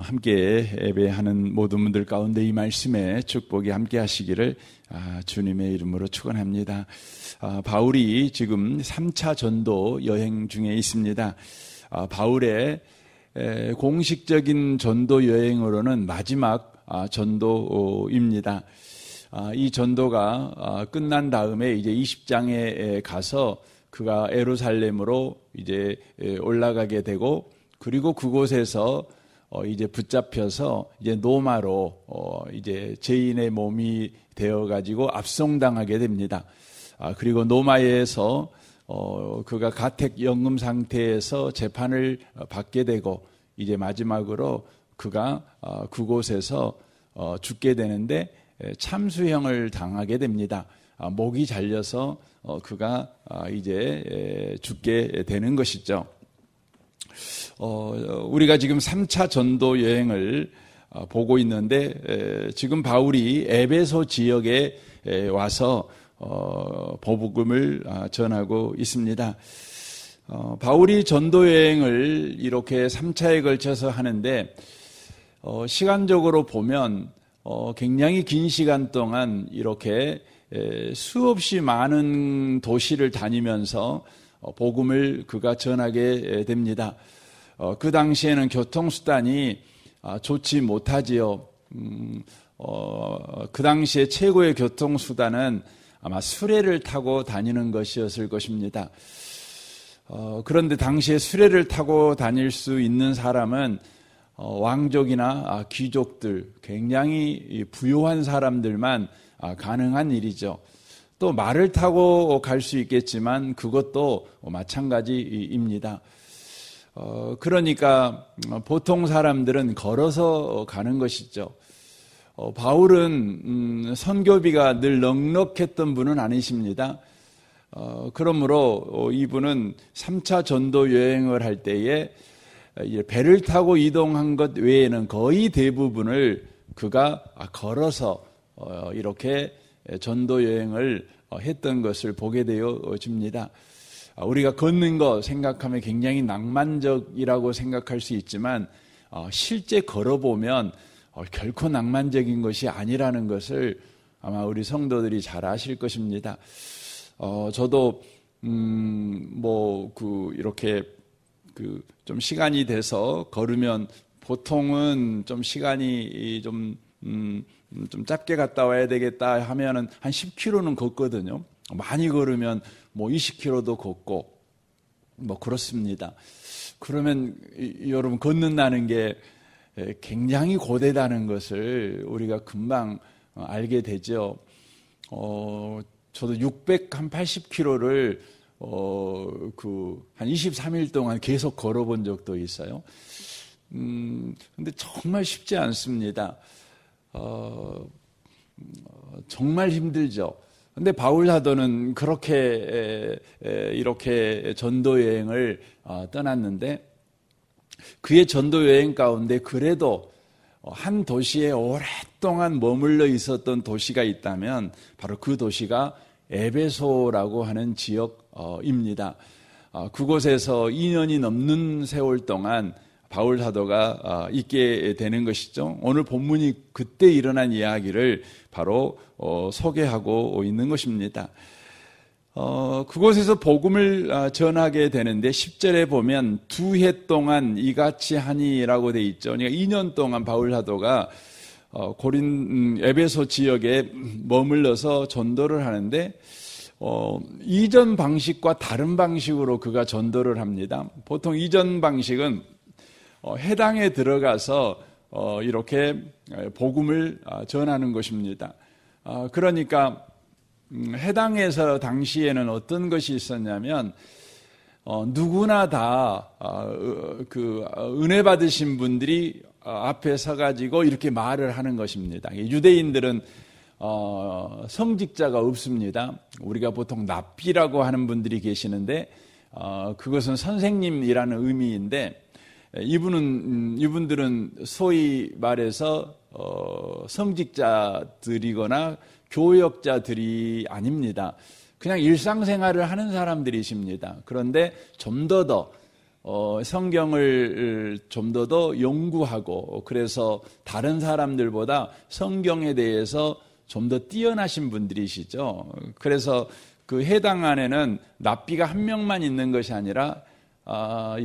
함께 예배하는 모든 분들 가운데 이 말씀에 축복이 함께 하시기를 주님의 이름으로 축원합니다. 바울이 지금 3차 전도 여행 중에 있습니다. 바울의 공식적인 전도 여행으로는 마지막 전도입니다. 이 전도가 끝난 다음에 이제 20장에 가서 그가 예루살렘으로 이제 올라가게 되고, 그리고 그곳에서 이제 붙잡혀서 이제 노마로 이제 죄인의 몸이 되어 가지고 압송당하게 됩니다. 그리고 노마에서 그가 가택 연금 상태에서 재판을 받게 되고, 이제 마지막으로 그가 그곳에서 죽게 되는데 참수형을 당하게 됩니다. 목이 잘려서 그가 이제 죽게 되는 것이죠. 우리가 지금 3차 전도 여행을 보고 있는데, 지금 바울이 에베소 지역에 와서 복음을 전하고 있습니다. 바울이 전도 여행을 이렇게 3차에 걸쳐서 하는데, 시간적으로 보면 굉장히 긴 시간 동안 이렇게 수없이 많은 도시를 다니면서 복음을 그가 전하게 됩니다. 그 당시에는 교통수단이 좋지 못하지요. 그 당시에 최고의 교통수단은 아마 수레를 타고 다니는 것이었을 것입니다. 그런데 당시에 수레를 타고 다닐 수 있는 사람은 왕족이나 귀족들, 굉장히 부유한 사람들만 가능한 일이죠. 또 말을 타고 갈 수 있겠지만 그것도 마찬가지입니다. 그러니까 보통 사람들은 걸어서 가는 것이죠. 바울은 선교비가 늘 넉넉했던 분은 아니십니다. 그러므로 이분은 3차 전도 여행을 할 때에 배를 타고 이동한 것 외에는 거의 대부분을 그가 걸어서 이렇게 전도 여행을 했던 것을 보게 되어집니다. 우리가 걷는 거 생각하면 굉장히 낭만적이라고 생각할 수 있지만 실제 걸어보면 결코 낭만적인 것이 아니라는 것을 아마 우리 성도들이 잘 아실 것입니다. 저도 이렇게 좀 시간이 돼서 걸으면 보통은 좀 시간이 좀 짧게 갔다 와야 되겠다 하면은 한 10km는 걷거든요. 많이 걸으면 20km도 걷고 그렇습니다. 그러면 여러분, 걷는다는 게 굉장히 고되다는 것을 우리가 금방 알게 되죠. 저도 680km를 한 23일 동안 계속 걸어본 적도 있어요. 근데 정말 쉽지 않습니다. 정말 힘들죠. 근데 바울 사도는 그렇게 이렇게 전도 여행을 떠났는데, 그의 전도 여행 가운데 그래도 한 도시에 오랫동안 머물러 있었던 도시가 있다면 바로 그 도시가 에베소라고 하는 지역입니다. 그곳에서 2년이 넘는 세월 동안 바울 사도가 있게 되는 것이죠. 오늘 본문이 그때 일어난 이야기를 바로 소개하고 있는 것입니다. 그곳에서 복음을 전하게 되는데 10절에 보면 2해 동안 이같이 하니라고 돼 있죠. 그러니까 2년 동안 바울 사도가 에베소 지역에 머물러서 전도를 하는데, 이전 방식과 다른 방식으로 그가 전도를 합니다. 보통 이전 방식은 해당에 들어가서 이렇게 복음을 전하는 것입니다. 그러니까 해당에서 당시에는 어떤 것이 있었냐면, 누구나 다 은혜 받으신 분들이 앞에 서가지고 이렇게 말을 하는 것입니다. 유대인들은 성직자가 없습니다. 우리가 보통 랍비라고 하는 분들이 계시는데, 그것은 선생님이라는 의미인데, 이분들은 소위 말해서 성직자들이거나 교역자들이 아닙니다. 그냥 일상생활을 하는 사람들이십니다. 그런데 좀 더 성경을 좀 더 연구하고 그래서 다른 사람들보다 성경에 대해서 좀 더 뛰어나신 분들이시죠. 그래서 그 해당 안에는 납비가 한 명만 있는 것이 아니라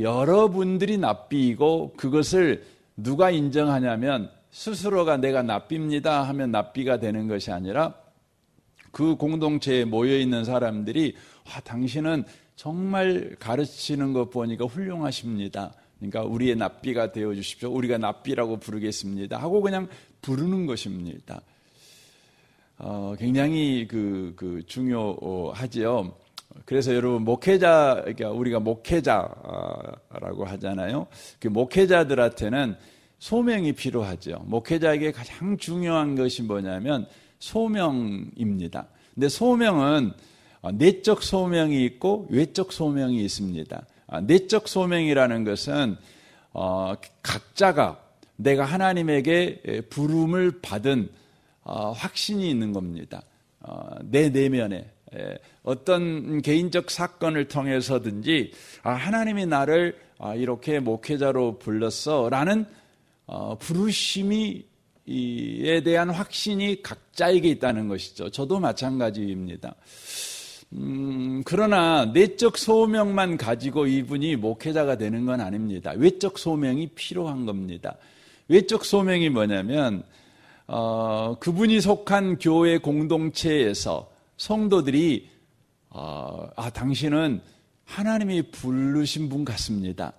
여러분들이 납비이고 그것을 누가 인정하냐면 스스로가 내가 납비입니다 하면 납비가 되는 것이 아니라 그 공동체에 모여있는 사람들이 당신은 정말 가르치는 것 보니까 훌륭하십니다. 그러니까 우리의 납비가 되어주십시오. 우리가 납비라고 부르겠습니다 하고 그냥 부르는 것입니다. 굉장히 중요하지요. 그래서 여러분 목회자, 그러니까 우리가 목회자라고 하잖아요. 그 목회자들한테는 소명이 필요하죠. 목회자에게 가장 중요한 것이 뭐냐면 소명입니다. 근데 소명은 내적 소명이 있고 외적 소명이 있습니다. 내적 소명이라는 것은 각자가 내가 하나님에게 부름을 받은 확신이 있는 겁니다. 내 내면에 어떤 개인적 사건을 통해서든지 하나님이 나를 이렇게 목회자로 불렀어라는 부르심에 대한 확신이 각자에게 있다는 것이죠. 저도 마찬가지입니다. 그러나 내적 소명만 가지고 이분이 목회자가 되는 건 아닙니다. 외적 소명이 필요한 겁니다. 외적 소명이 뭐냐면 그분이 속한 교회 공동체에서 성도들이 당신은 하나님이 부르신 분 같습니다.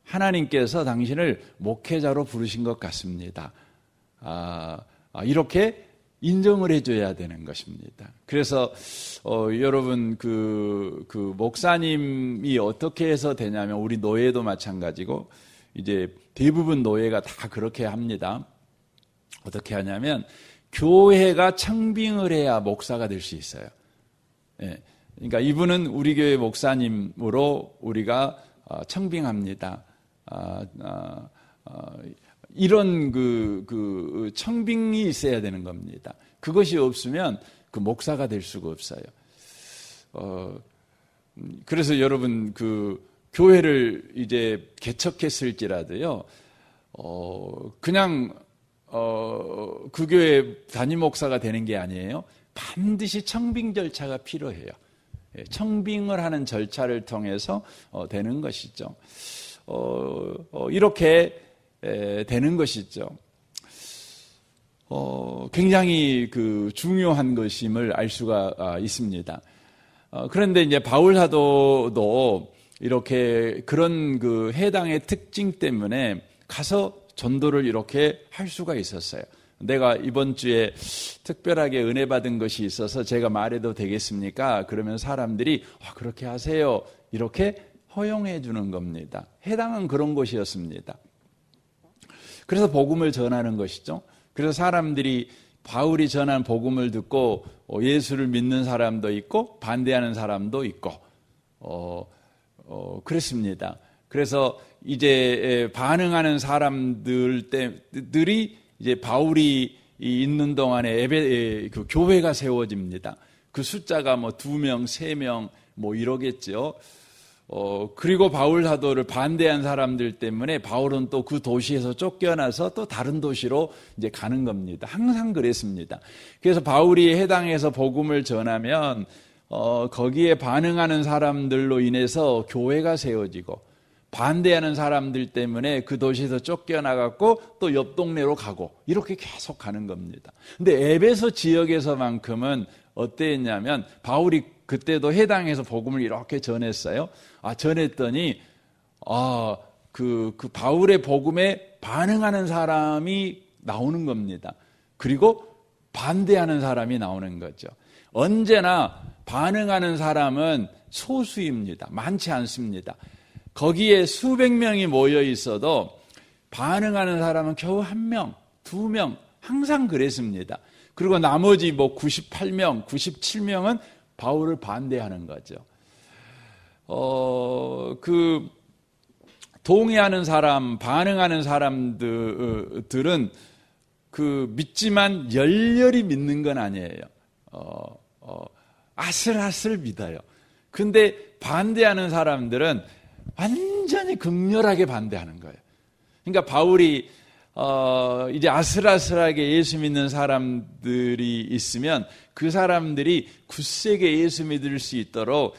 하나님께서 당신을 목회자로 부르신 것 같습니다. 이렇게 인정을 해줘야 되는 것입니다. 그래서 여러분 그 목사님이 어떻게 해서 되냐면 우리 노예도 마찬가지고 이제 대부분 노예가 다 그렇게 합니다. 어떻게 하냐면 교회가 청빙을 해야 목사가 될 수 있어요. 예. 그러니까 이분은 우리 교회 목사님으로 우리가 청빙합니다. 이런 그 청빙이 있어야 되는 겁니다. 그것이 없으면 그 목사가 될 수가 없어요. 그래서 여러분 그 교회를 이제 개척했을지라도요, 그냥 그 교회 담임 목사가 되는 게 아니에요. 반드시 청빙 절차가 필요해요. 청빙을 하는 절차를 통해서 되는 것이죠. 이렇게 되는 것이죠. 굉장히 그 중요한 것임을 알 수가 있습니다. 그런데 이제 바울 사도도 이렇게 그런 그 해당의 특징 때문에 가서 전도를 이렇게 할 수가 있었어요. 내가 이번 주에 특별하게 은혜 받은 것이 있어서 제가 말해도 되겠습니까? 그러면 사람들이 그렇게 하세요. 이렇게 허용해 주는 겁니다. 해당은 그런 것이었습니다. 그래서 복음을 전하는 것이죠. 그래서 사람들이 바울이 전한 복음을 듣고 예수를 믿는 사람도 있고 반대하는 사람도 있고 그렇습니다. 그래서 이제 반응하는 사람들이 이제 바울이 있는 동안에 그 교회가 세워집니다. 그 숫자가 뭐 2명, 3명 뭐 이러겠죠. 그리고 바울 사도를 반대한 사람들 때문에 바울은 또 그 도시에서 쫓겨나서 또 다른 도시로 이제 가는 겁니다. 항상 그랬습니다. 그래서 바울이 해당해서 복음을 전하면 거기에 반응하는 사람들로 인해서 교회가 세워지고 반대하는 사람들 때문에 그 도시에서 쫓겨나갔고 또 옆 동네로 가고 이렇게 계속 가는 겁니다. 근데 에베소 지역에서만큼은 어땠냐면 바울이 그때도 해당해서 복음을 이렇게 전했어요. 전했더니 그 바울의 복음에 반응하는 사람이 나오는 겁니다. 그리고 반대하는 사람이 나오는 거죠. 언제나 반응하는 사람은 소수입니다. 많지 않습니다. 거기에 수백 명이 모여 있어도 반응하는 사람은 겨우 1명, 2명 항상 그랬습니다. 그리고 나머지 98명, 97명은 바울을 반대하는 거죠. 그 동의하는 사람, 반응하는 사람들은 그 믿지만 열렬히 믿는 건 아니에요. 아슬아슬 믿어요. 근데 반대하는 사람들은 완전히 극렬하게 반대하는 거예요. 그러니까 바울이 이제 아슬아슬하게 예수 믿는 사람들이 있으면 그 사람들이 굳세게 예수 믿을 수 있도록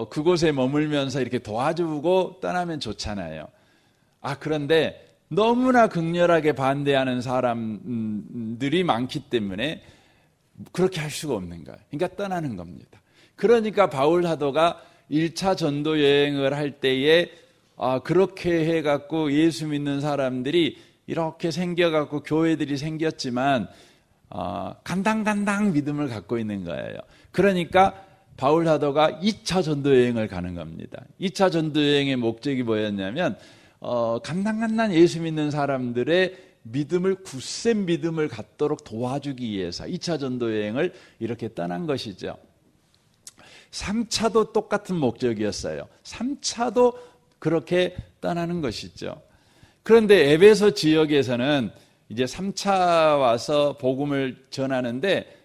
그곳에 머물면서 이렇게 도와주고 떠나면 좋잖아요. 그런데 너무나 극렬하게 반대하는 사람들이 많기 때문에 그렇게 할 수가 없는 거예요. 그러니까 떠나는 겁니다. 그러니까 바울 사도가 1차 전도 여행을 할 때에 그렇게 해갖고 예수 믿는 사람들이 이렇게 생겨갖고 교회들이 생겼지만 간당간당 믿음을 갖고 있는 거예요. 그러니까 바울 사도가 2차 전도 여행을 가는 겁니다. 2차 전도 여행의 목적이 뭐였냐면 간당간당 예수 믿는 사람들의 믿음을 굳센 믿음을 갖도록 도와주기 위해서 2차 전도 여행을 이렇게 떠난 것이죠. 3차도 똑같은 목적이었어요. 3차도 그렇게 떠나는 것이죠. 그런데 에베소 지역에서는 이제 3차 와서 복음을 전하는데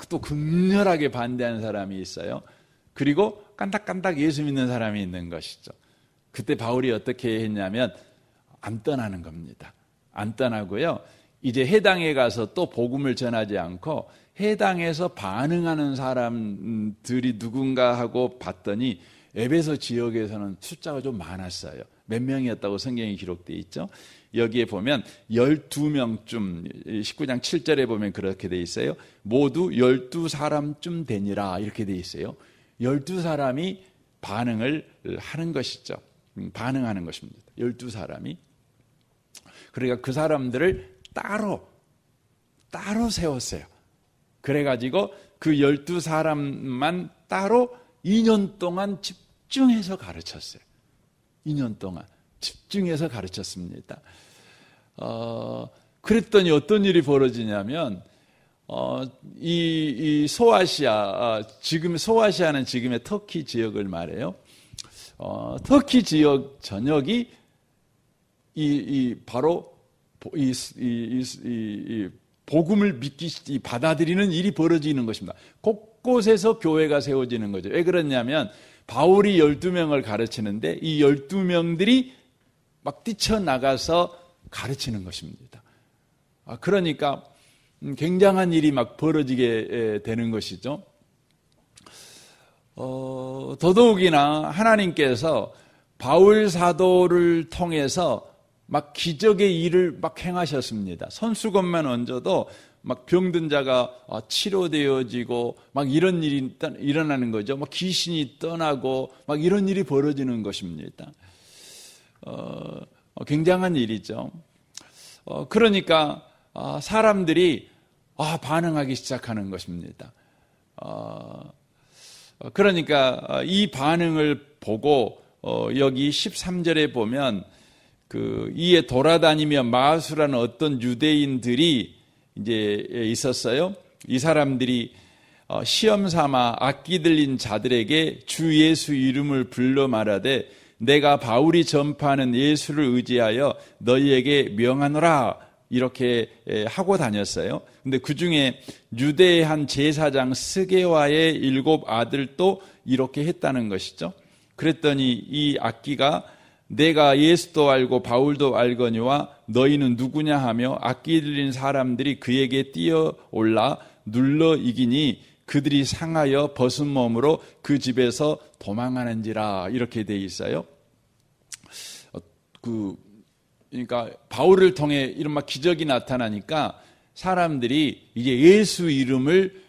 또 극렬하게 반대하는 사람이 있어요. 그리고 깐닥깐닥 예수 믿는 사람이 있는 것이죠. 그때 바울이 어떻게 했냐면 안 떠나는 겁니다. 안 떠나고요. 이제 해당에 가서 또 복음을 전하지 않고 해당에서 반응하는 사람들이 누군가 하고 봤더니 에베소 지역에서는 숫자가 좀 많았어요. 몇 명이었다고 성경에 기록되어 있죠. 여기에 보면 12명쯤 19장 7절에 보면 그렇게 되어 있어요. 모두 12사람쯤 되니라 이렇게 되어 있어요. 12사람이 반응을 하는 것이죠. 반응하는 것입니다. 12사람이. 그러니까 그 사람들을 따로 세웠어요. 그래가지고 그 12사람만 따로 2년 동안 집중해서 가르쳤어요. 2년 동안 집중해서 가르쳤습니다. 그랬더니 어떤 일이 벌어지냐면 이 소아시아, 지금 소아시아는 지금의 터키 지역을 말해요. 터키 지역 전역이 바로 이 복음을 믿기 받아들이는 일이 벌어지는 것입니다. 곳곳에서 교회가 세워지는 거죠. 왜 그러냐면 바울이 12명을 가르치는데 이 12명들이 막 뛰쳐나가서 가르치는 것입니다. 그러니까 굉장한 일이 막 벌어지게 되는 것이죠. 더더욱이나 하나님께서 바울 사도를 통해서 막 기적의 일을 막 행하셨습니다. 손수건만 얹어도 막 병든 자가 치료되어지고 막 이런 일이 일어나는 거죠. 막 귀신이 떠나고 막 이런 일이 벌어지는 것입니다. 굉장한 일이죠. 그러니까 사람들이 반응하기 시작하는 것입니다. 그러니까 이 반응을 보고 여기 13절에 보면 이에 돌아다니며 마수라는 어떤 유대인들이 이제 있었어요. 이 사람들이 시험 삼아 악기 들린 자들에게 주 예수 이름을 불러 말하되 내가 바울이 전파하는 예수를 의지하여 너희에게 명하노라 이렇게 하고 다녔어요. 근데 그 중에 유대의 한 제사장 스게와의 7 아들도 이렇게 했다는 것이죠. 그랬더니 이 악기가 내가 예수도 알고 바울도 알거니와 너희는 누구냐 하며 악기 들린 사람들이 그에게 뛰어올라 눌러 이기니 그들이 상하여 벗은 몸으로 그 집에서 도망하는지라 이렇게 돼 있어요. 그러니까 바울을 통해 이런 막 기적이 나타나니까 사람들이 이제 예수 이름을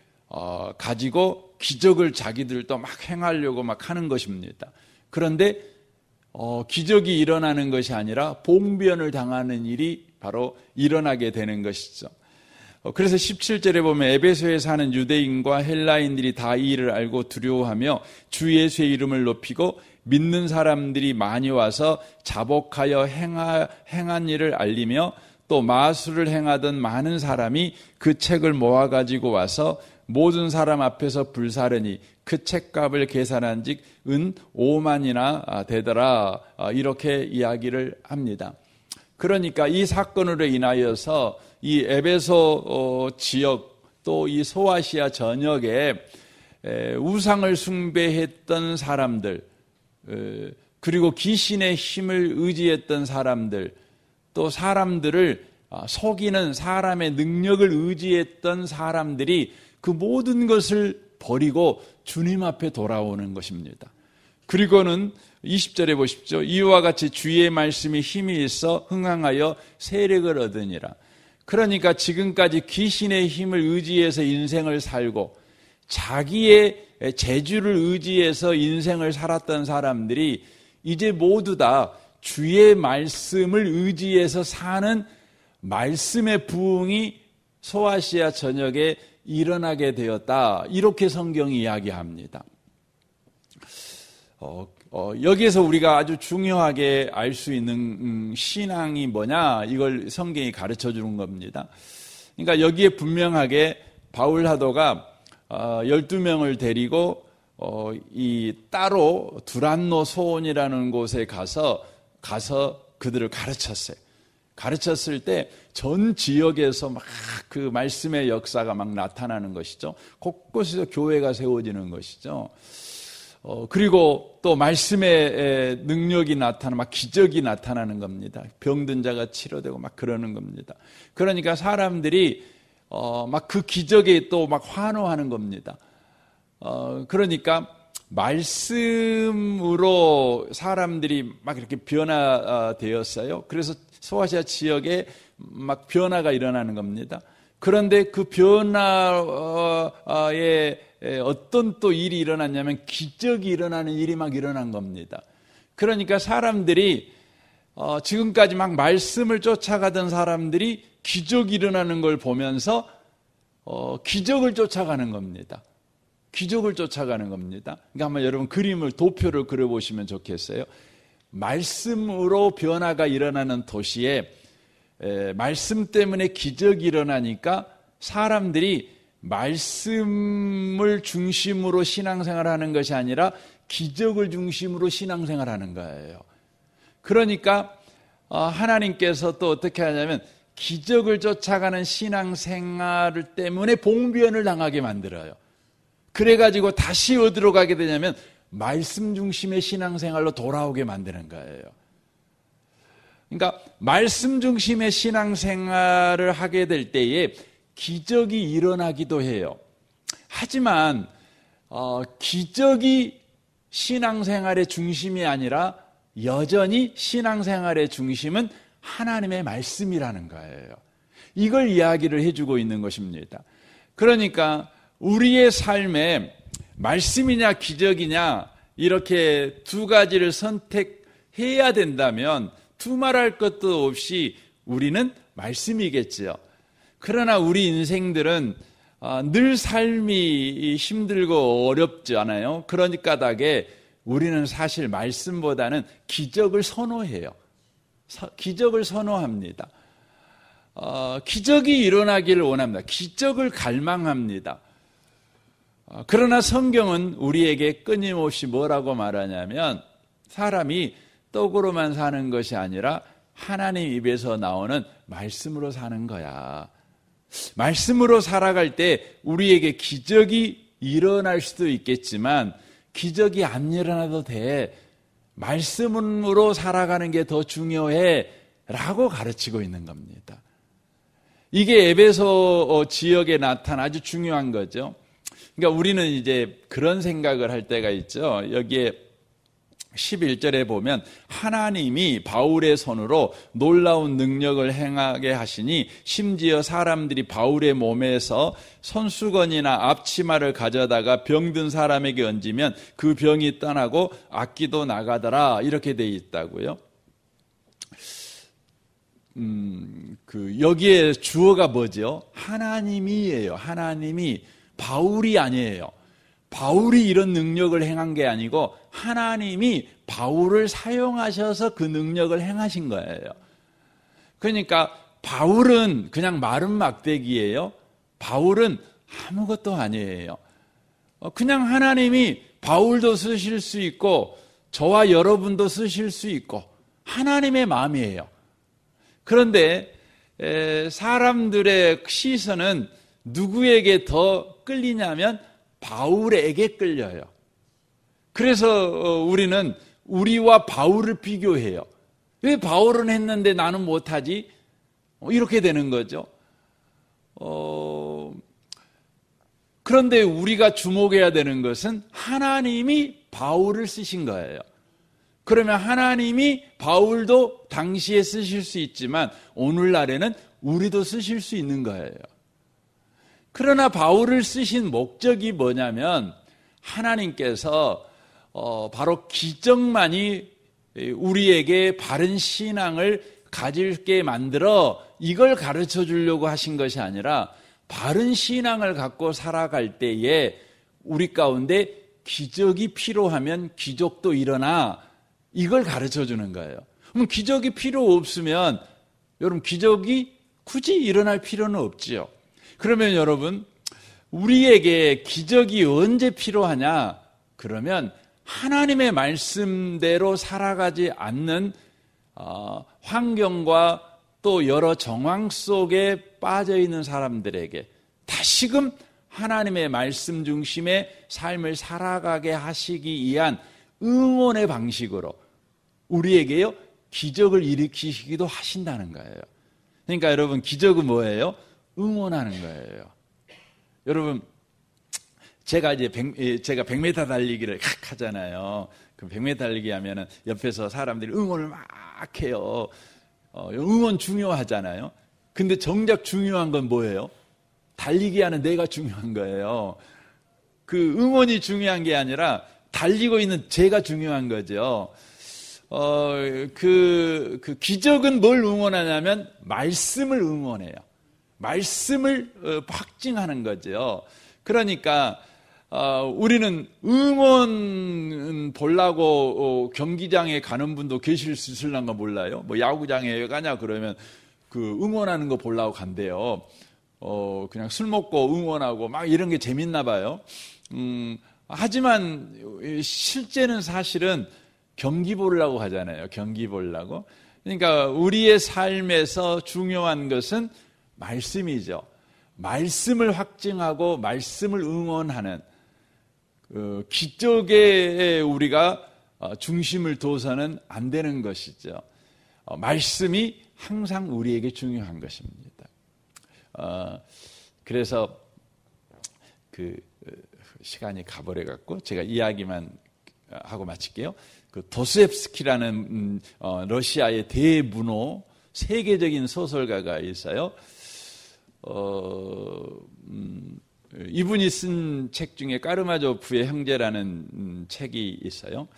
가지고 기적을 자기들도 막 행하려고 막 하는 것입니다. 그런데 기적이 일어나는 것이 아니라 봉변을 당하는 일이 바로 일어나게 되는 것이죠. 그래서 17절에 보면 에베소에 사는 유대인과 헬라인들이 다 이 일을 알고 두려워하며 주 예수의 이름을 높이고 믿는 사람들이 많이 와서 자복하여 행한 일을 알리며 또 마술을 행하던 많은 사람이 그 책을 모아가지고 와서 모든 사람 앞에서 불사르니 그 책값을 계산한 즉 은 5만이나 되더라 이렇게 이야기를 합니다. 그러니까 이 사건으로 인하여서 이 에베소 지역 또 이 소아시아 전역에 우상을 숭배했던 사람들 그리고 귀신의 힘을 의지했던 사람들, 또 사람들을 속이는 사람의 능력을 의지했던 사람들이 그 모든 것을 버리고 주님 앞에 돌아오는 것입니다. 그리고는 20절에 보십시오. 이와 같이 주의 말씀이 힘이 있어 흥황하여 세력을 얻으니라. 그러니까 지금까지 귀신의 힘을 의지해서 인생을 살고 자기의 재주를 의지해서 인생을 살았던 사람들이 이제 모두 다 주의 말씀을 의지해서 사는 말씀의 부흥이 소아시아 전역에 일어나게 되었다. 이렇게 성경이 이야기합니다. 여기에서 우리가 아주 중요하게 알 수 있는 신앙이 뭐냐, 이걸 성경이 가르쳐 주는 겁니다. 그러니까 여기에 분명하게 바울 사도가 12명을 데리고 이 따로 두란노 소원이라는 곳에 가서 그들을 가르쳤어요. 가르쳤을 때 전 지역에서 막 그 말씀의 역사가 막 나타나는 것이죠. 곳곳에서 교회가 세워지는 것이죠. 그리고 또 말씀의 능력이 나타나고 막 기적이 나타나는 겁니다. 병든 자가 치료되고 막 그러는 겁니다. 그러니까 사람들이 막 그 기적에 또 막 환호하는 겁니다. 그러니까 말씀으로 사람들이 막 이렇게 변화되었어요. 그래서 소아시아 지역에 막 변화가 일어나는 겁니다. 그런데 그 변화에 어떤 또 일이 일어났냐면 기적이 일어나는 일이 막 일어난 겁니다. 그러니까 사람들이 지금까지 막 말씀을 쫓아가던 사람들이 기적이 일어나는 걸 보면서 기적을 쫓아가는 겁니다. 기적을 쫓아가는 겁니다. 그러니까 한번 여러분 그림을 도표를 그려보시면 좋겠어요. 말씀으로 변화가 일어나는 도시에 말씀 때문에 기적이 일어나니까 사람들이 말씀을 중심으로 신앙생활하는 것이 아니라 기적을 중심으로 신앙생활하는 거예요. 그러니까 하나님께서 또 어떻게 하냐면 기적을 쫓아가는 신앙생활 때문에 봉변을 당하게 만들어요. 그래가지고 다시 어디로 가게 되냐면 말씀 중심의 신앙생활로 돌아오게 만드는 거예요. 그러니까 말씀 중심의 신앙생활을 하게 될 때에 기적이 일어나기도 해요. 하지만 기적이 신앙생활의 중심이 아니라 여전히 신앙생활의 중심은 하나님의 말씀이라는 거예요. 이걸 이야기를 해주고 있는 것입니다. 그러니까 우리의 삶에 말씀이냐 기적이냐 이렇게 두 가지를 선택해야 된다면 두말할 것도 없이 우리는 말씀이겠지요. 그러나 우리 인생들은 늘 삶이 힘들고 어렵지 않아요. 그러니 까닭에 우리는 사실 말씀보다는 기적을 선호해요. 기적을 선호합니다. 기적이 일어나기를 원합니다. 기적을 갈망합니다. 그러나 성경은 우리에게 끊임없이 뭐라고 말하냐면 사람이 떡으로만 사는 것이 아니라 하나님 입에서 나오는 말씀으로 사는 거야. 말씀으로 살아갈 때 우리에게 기적이 일어날 수도 있겠지만 기적이 안 일어나도 돼. 말씀으로 살아가는 게 더 중요해 라고 가르치고 있는 겁니다. 이게 에베소 지역에 나타난 아주 중요한 거죠. 그러니까 우리는 이제 그런 생각을 할 때가 있죠. 여기에 11절에 보면 하나님이 바울의 손으로 놀라운 능력을 행하게 하시니 심지어 사람들이 바울의 몸에서 손수건이나 앞치마를 가져다가 병든 사람에게 얹으면 그 병이 떠나고 악기도 나가더라 이렇게 돼 있다고요. 여기에 주어가 뭐죠? 하나님이에요. 하나님이, 바울이 아니에요. 바울이 이런 능력을 행한 게 아니고 하나님이 바울을 사용하셔서 그 능력을 행하신 거예요. 그러니까 바울은 그냥 마른 막대기예요. 바울은 아무것도 아니에요. 그냥 하나님이 바울도 쓰실 수 있고 저와 여러분도 쓰실 수 있고 하나님의 마음이에요. 그런데 사람들의 시선은 누구에게 더 끌리냐면 바울에게 끌려요. 그래서 우리는 우리와 바울을 비교해요. 왜 바울은 했는데 나는 못하지? 이렇게 되는 거죠. 그런데 우리가 주목해야 되는 것은 하나님이 바울을 쓰신 거예요. 그러면 하나님이 바울도 당시에 쓰실 수 있지만 오늘날에는 우리도 쓰실 수 있는 거예요. 그러나 바울을 쓰신 목적이 뭐냐면 하나님께서 바로 기적만이 우리에게 바른 신앙을 가질게 만들어 이걸 가르쳐 주려고 하신 것이 아니라 바른 신앙을 갖고 살아갈 때에 우리 가운데 기적이 필요하면 기적도 일어나, 이걸 가르쳐 주는 거예요. 그럼 기적이 필요 없으면 여러분 기적이 굳이 일어날 필요는 없지요. 그러면 여러분 우리에게 기적이 언제 필요하냐? 그러면 하나님의 말씀대로 살아가지 않는 환경과 또 여러 정황 속에 빠져 있는 사람들에게 다시금 하나님의 말씀 중심의 삶을 살아가게 하시기 위한 응원의 방식으로 우리에게요 기적을 일으키시기도 하신다는 거예요. 그러니까 여러분 기적은 뭐예요? 응원하는 거예요. 여러분 제가 100m 달리기를 하잖아요. 그 100m 달리기 하면은 옆에서 사람들이 응원을 막 해요. 응원 중요하잖아요. 근데 정작 중요한 건 뭐예요? 달리기 하는 내가 중요한 거예요. 그 응원이 중요한 게 아니라 달리고 있는 제가 중요한 거죠. 그 기적은 뭘 응원하냐면 말씀을 응원해요. 말씀을 확증하는 거죠. 그러니까 우리는 응원 보려고 경기장에 가는 분도 계실 수 있을란가 몰라요. 뭐 야구장에 가냐 그러면 그 응원하는 거 보려고 간대요. 그냥 술 먹고 응원하고 막 이런 게 재밌나 봐요. 하지만 실제는 사실은 경기 보려고 하잖아요. 경기 보려고. 그러니까 우리의 삶에서 중요한 것은 말씀이죠. 말씀을 확증하고 말씀을 응원하는 기적에 우리가 중심을 둬서는 안 되는 것이죠. 말씀이 항상 우리에게 중요한 것입니다. 그래서 그 시간이 가버려 갖고 제가 이야기만 하고 마칠게요. 그 도스옙스키라는 러시아의 대문호 세계적인 소설가가 있어요. 이분이 쓴 책 중에 까르마조프의 형제라는 책이 있어요.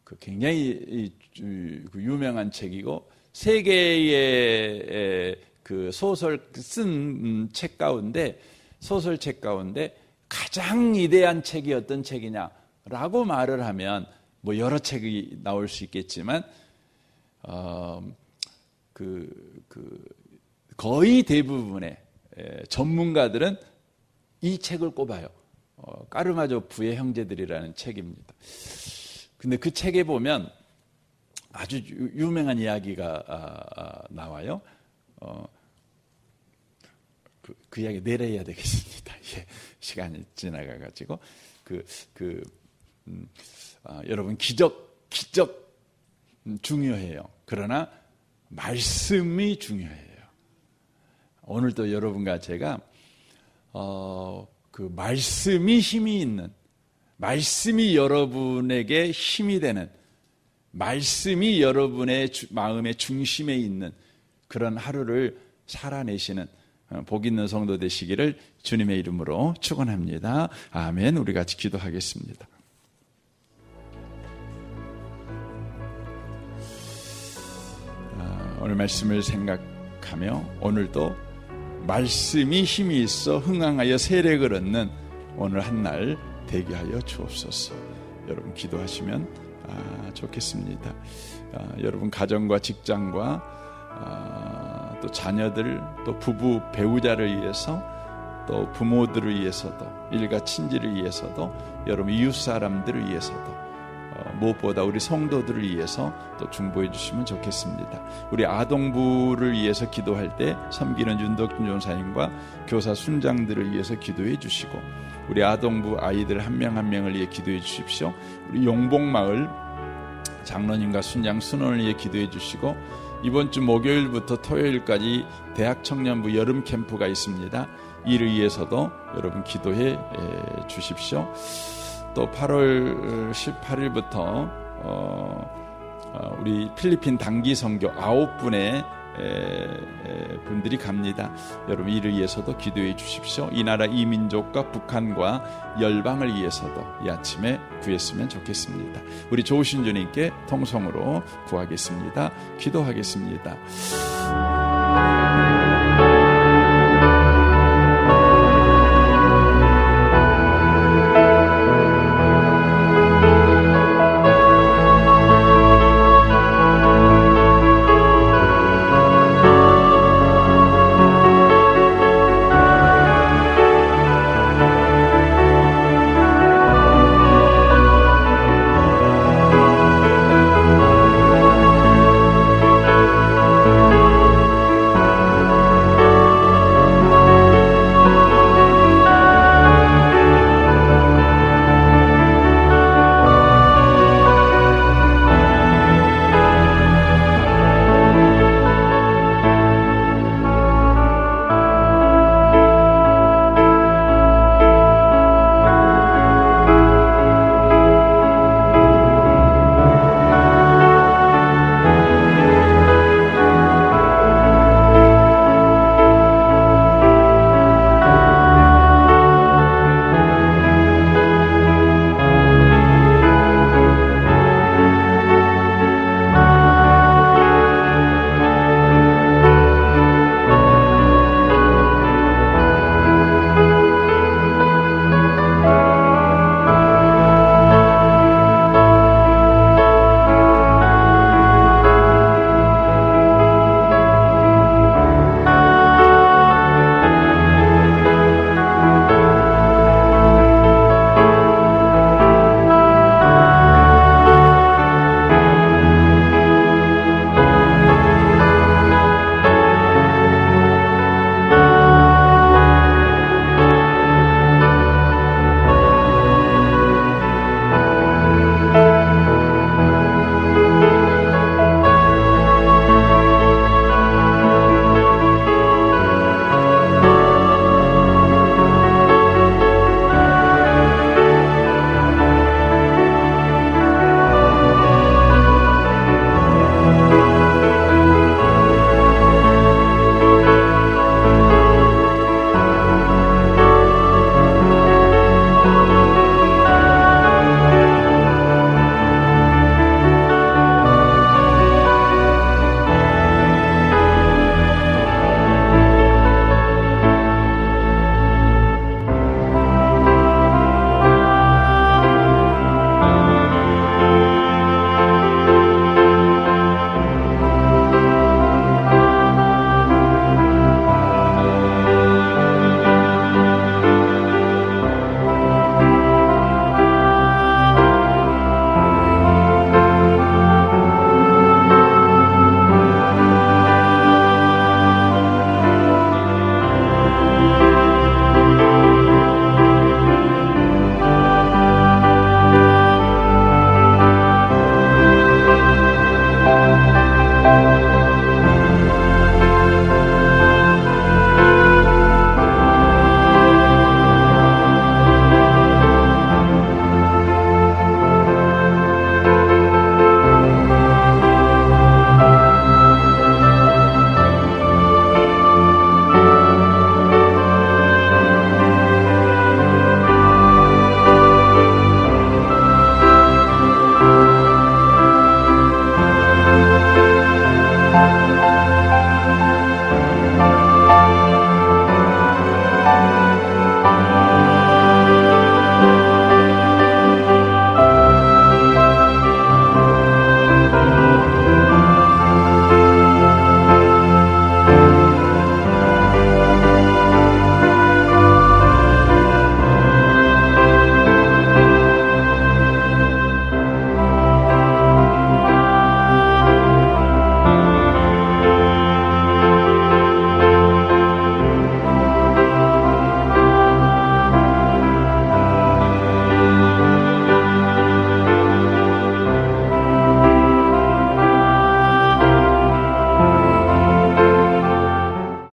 그 굉장히 유명한 책이고 세계의 그 소설 쓴 책 가운데 소설책 가운데 가장 위대한 책이 어떤 책이냐라고 말을 하면 뭐 여러 책이 나올 수 있겠지만 거의 대부분의 전문가들은 이 책을 꼽아요. 까르마조프의 형제들이라는 책입니다. 근데 그 책에 보면 아주 유명한 이야기가 나와요. 그 이야기 내려 해야 되겠습니다. 예, 시간이 지나가가지고 여러분 기적 중요해요. 그러나 말씀이 중요해요. 오늘도 여러분과 제가 그 말씀이 힘이 있는, 말씀이 여러분에게 힘이 되는, 말씀이 여러분의 마음의 중심에 있는 그런 하루를 살아내시는 복 있는 성도 되시기를 주님의 이름으로 축원합니다. 아멘. 우리 같이 기도하겠습니다. 오늘 말씀을 생각하며 오늘도 말씀이 힘이 있어 흥황하여 세력을 얻는 오늘 한날 되게 하여 주옵소서. 여러분 기도하시면 좋겠습니다. 여러분 가정과 직장과 또 자녀들 또 부부 배우자를 위해서 또 부모들을 위해서도 일가 친지를 위해서도 여러분 이웃 사람들을 위해서도 무엇보다 우리 성도들을 위해서 또 중보해 주시면 좋겠습니다. 우리 아동부를 위해서 기도할 때 섬기는 윤덕준 전사님과 교사 순장들을 위해서 기도해 주시고 우리 아동부 아이들 한 명 한 명을 위해 기도해 주십시오. 우리 용복마을 장로님과 순장 순원을 위해 기도해 주시고, 이번 주 목요일부터 토요일까지 대학 청년부 여름 캠프가 있습니다. 이를 위해서도 여러분 기도해 주십시오. 또 8월 18일부터 우리 필리핀 단기 선교 9분의 분들이 갑니다. 여러분 이를 위해서도 기도해 주십시오. 이 나라 이 민족과 북한과 열방을 위해서도 이 아침에 구했으면 좋겠습니다. 우리 좋으신 주님께 통성으로 구하겠습니다. 기도하겠습니다.